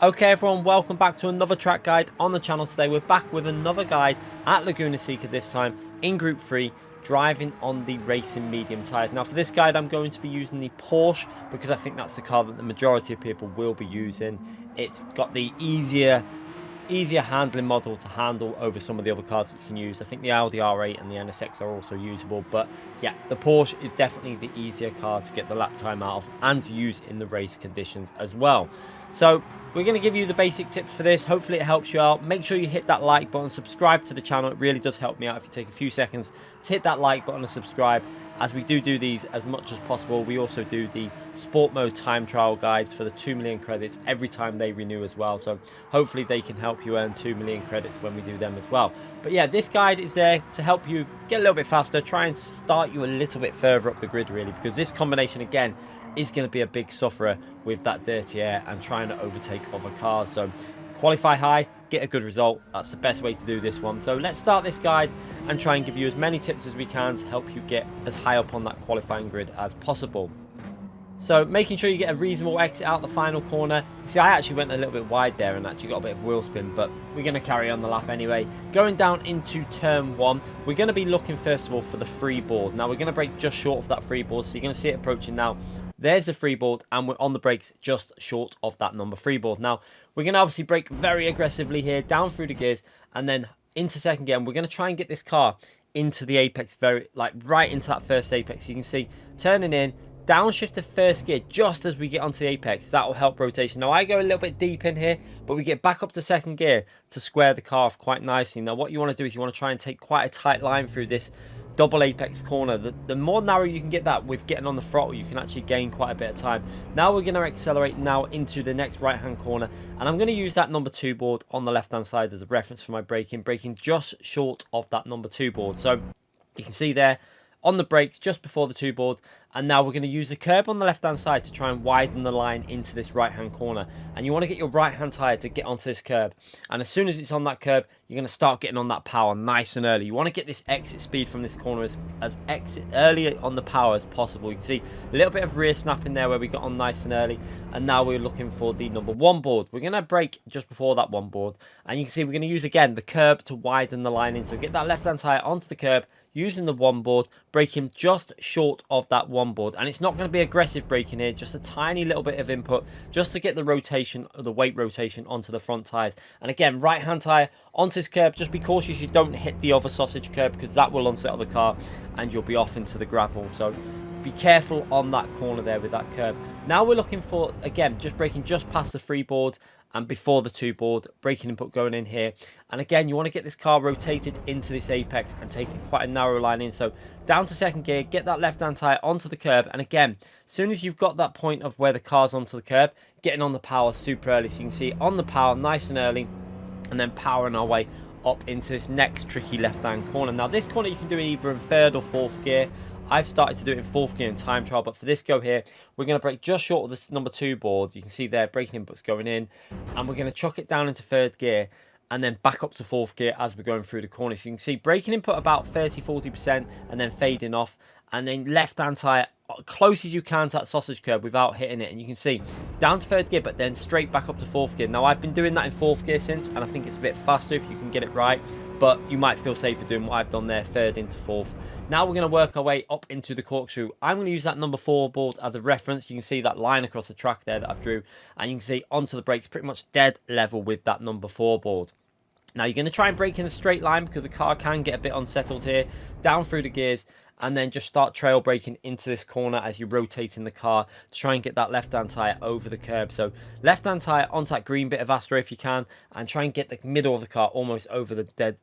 Okay everyone, welcome back to another track guide on the channel. Today we're back with another guide at Laguna Seca, this time in Group 3, driving on the racing medium tyres. Now for this guide I'm going to be using the Porsche because I think that's the car that the majority of people will be using. It's got the easier handling model to handle over some of the other cars that you can use. I think the Audi R8 and the NSX are also usable, but yeah, the Porsche is definitely the easier car to get the lap time out of and to use in the race conditions as well. So we're going to give you the basic tips for this. Hopefully it helps you out. Make sure you hit that like button, subscribe to the channel. It really does help me out if you take a few seconds to hit that like button and subscribe, as we do these as much as possible. We also do the sport mode time trial guides for the 2 million credits every time they renew as well, so hopefully they can help you earn 2 million credits when we do them as well. But yeah, this guide is there to help you get a little bit faster, try and start you a little bit further up the grid really, because this combination again is going to be a big sufferer with that dirty air and trying to overtake other cars. So qualify high, get a good result. That's the best way to do this one. So let's start this guide and try and give you as many tips as we can to help you get as high up on that qualifying grid as possible. So making sure you get a reasonable exit out the final corner. See, I actually went a little bit wide there and actually got a bit of wheel spin, but we're going to carry on the lap anyway. Going down into turn 1, we're going to be looking first of all for the freeboard. Now we're going to brake just short of that freeboard, so you're going to see it approaching now. There's the freeboard and we're on the brakes just short of that number freeboard. Now we're going to obviously brake very aggressively here, down through the gears and then into second gear. And we're going to try and get this car into the apex, right into that first apex. You can see turning in, downshift to first gear just as we get onto the apex. That will help rotation. Now I go a little bit deep in here, but we get back up to second gear to square the car off quite nicely. Now what you want to do is you want to try and take quite a tight line through this double apex corner. The more narrow you can get that with getting on the throttle, you can actually gain quite a bit of time. Now we're going to accelerate now into the next right hand corner, and I'm going to use that number 2 board on the left hand side as a reference for my braking just short of that number 2 board. So you can see there on the brakes just before the 2 board, and now we're going to use the curb on the left hand side to try and widen the line into this right hand corner. And you want to get your right hand tyre to get onto this curb, and as soon as it's on that curb you're going to start getting on that power nice and early. You want to get this exit speed from this corner as early on the power as possible. You can see a little bit of rear snap in there where we got on nice and early, and now we're looking for the number 1 board. We're going to brake just before that 1 board, and you can see we're going to use again the curb to widen the line in. So get that left hand tyre onto the curb using the 1 board, braking just short of that 1 board. And it's not going to be aggressive braking here, just a tiny little bit of input just to get the rotation, or the weight rotation, onto the front tyres. And again, right hand tyre onto this curb. Just be cautious you don't hit the other sausage curb, because that will unsettle the car and you'll be off into the gravel. So be careful on that corner there with that curb. Now we're looking for, again, just braking just past the 3 board and before the 2 board, braking input going in here. And again, you want to get this car rotated into this apex and take quite a narrow line in. So down to second gear, get that left hand tyre onto the curb, and again, as soon as you've got that point of where the car's onto the curb, getting on the power super early. So you can see on the power nice and early, and then powering our way up into this next tricky left hand corner. Now this corner you can do it either in 3rd or 4th gear. I've started to do it in 4th gear in time trial, but for this go here, we're going to brake just short of this number 2 board. You can see there, braking inputs going in, and we're going to chuck it down into 3rd gear and then back up to 4th gear as we're going through the corner. So you can see braking input about 30-40% and then fading off, and then left hand tyre close as you can to that sausage curb without hitting it. And you can see down to 3rd gear, but then straight back up to 4th gear. Now I've been doing that in 4th gear since, and I think it's a bit faster if you can get it right, but you might feel safer doing what I've done there, 3rd into 4th. Now we're going to work our way up into the corkscrew. I'm going to use that number 4 board as a reference. You can see that line across the track there that I've drew, and you can see onto the brakes pretty much dead level with that number 4 board. Now you're going to try and brake in a straight line because the car can get a bit unsettled here, down through the gears, and then just start trail braking into this corner as you're rotating the car to try and get that left hand tyre over the curb. So left hand tyre onto that green bit of Astro if you can, and try and get the middle of the car almost over the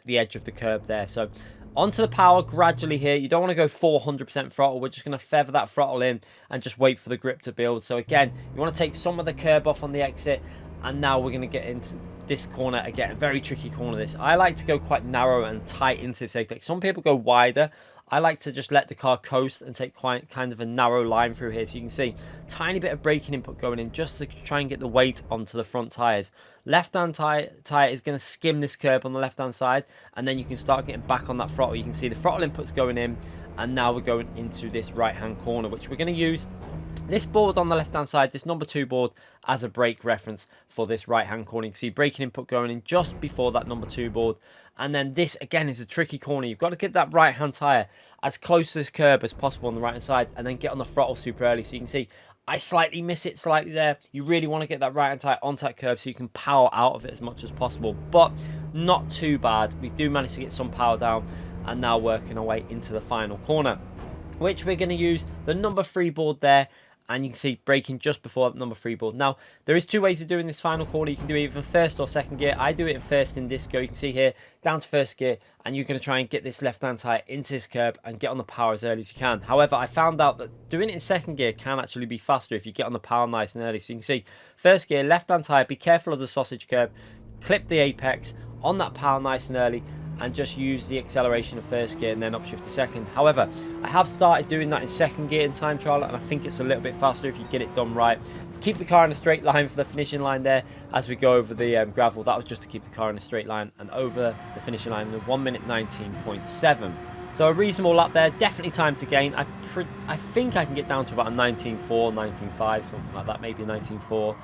edge of the curb there. So onto the power gradually here. You don't want to go 400% throttle. We're just going to feather that throttle in and just wait for the grip to build. So again, you want to take some of the curb off on the exit, and now we're going to get into this corner again. A very tricky corner this. I like to go quite narrow and tight into this apex. Some people go wider. I like to just let the car coast and take quite kind of a narrow line through here. So you can see tiny bit of braking input going in just to try and get the weight onto the front tyres. Left hand tyre is going to skim this curb on the left hand side, and then you can start getting back on that throttle. You can see the throttle inputs going in, and now we're going into this right hand corner, which we're going to use This board on the left hand side, this number 2 board, as a brake reference for this right hand corner. You can see braking input going in just before that number 2 board. And then this again is a tricky corner. You've got to get that right hand tyre as close to this curb as possible on the right hand side, and then get on the throttle super early. So you can see I slightly miss it slightly there. You really want to get that right hand tyre onto that curb so you can power out of it as much as possible, but not too bad. We do manage to get some power down, and now working our way into the final corner, which we're going to use the number 3 board there. And you can see braking just before that number 3 board. Now, there is 2 ways of doing this final corner. You can do it either first or second gear. I do it in first in this go. You can see here, down to first gear, and you're going to try and get this left-hand tyre into this curb and get on the power as early as you can. However, I found out that doing it in second gear can actually be faster if you get on the power nice and early. So you can see, first gear, left-hand tyre, be careful of the sausage curb, clip the apex, on that power nice and early, and just use the acceleration of first gear and then upshift to second. However, I have started doing that in second gear in time trial, and I think it's a little bit faster if you get it done right. Keep the car in a straight line for the finishing line there as we go over the gravel. That was just to keep the car in a straight line and over the finishing line in 1 minute 19.7. So a reasonable lap there, definitely time to gain. I think I can get down to about a 19.4, 19.5, something like that, maybe a 19.4.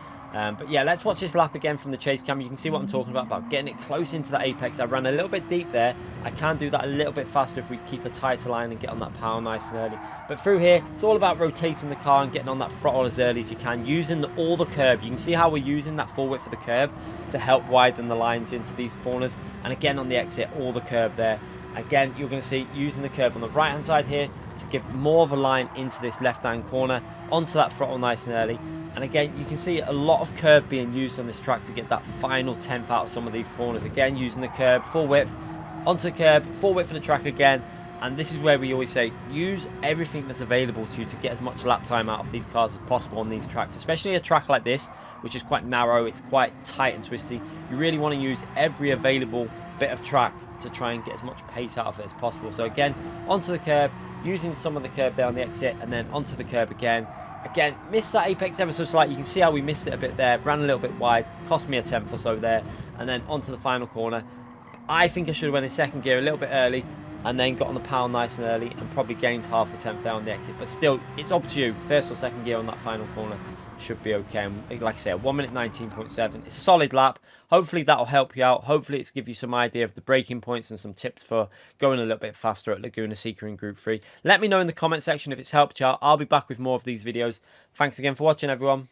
But yeah, let's watch this lap again from the chase cam. You can see what I'm talking about getting it close into that apex. I ran a little bit deep there. I can do that a little bit faster if we keep a tighter line and get on that power nice and early. But through here, it's all about rotating the car and getting on that throttle as early as you can, using all the curb. You can see how we're using that full width of the curb to help widen the lines into these corners. And again, on the exit, all the curb there. Again, you're going to see using the curb on the right hand side here to give more of a line into this left hand corner, onto that throttle nice and early. And again, you can see a lot of curb being used on this track to get that final 10th out of some of these corners. Again, using the curb, full width, onto curb, full width for the track again. And this is where we always say, use everything that's available to you to get as much lap time out of these cars as possible on these tracks. Especially a track like this, which is quite narrow, it's quite tight and twisty. You really want to use every available bit of track to try and get as much pace out of it as possible. So again, onto the curb, using some of the curb there on the exit, and then onto the curb again. Again, missed that apex ever so slightly. You can see how we missed it a bit there. Ran a little bit wide. Cost me a 10th or so there. And then onto the final corner. I think I should have went in second gear a little bit early, and then got on the power nice and early, and probably gained half a 10th there on the exit. But still, it's up to you. First or second gear on that final corner should be okay. And like I said, 1 minute 19.7. It's a solid lap. Hopefully that'll help you out. Hopefully it's give you some idea of the braking points and some tips for going a little bit faster at Laguna Seca in Group 3. Let me know in the comment section if it's helped you out. I'll be back with more of these videos. Thanks again for watching, everyone.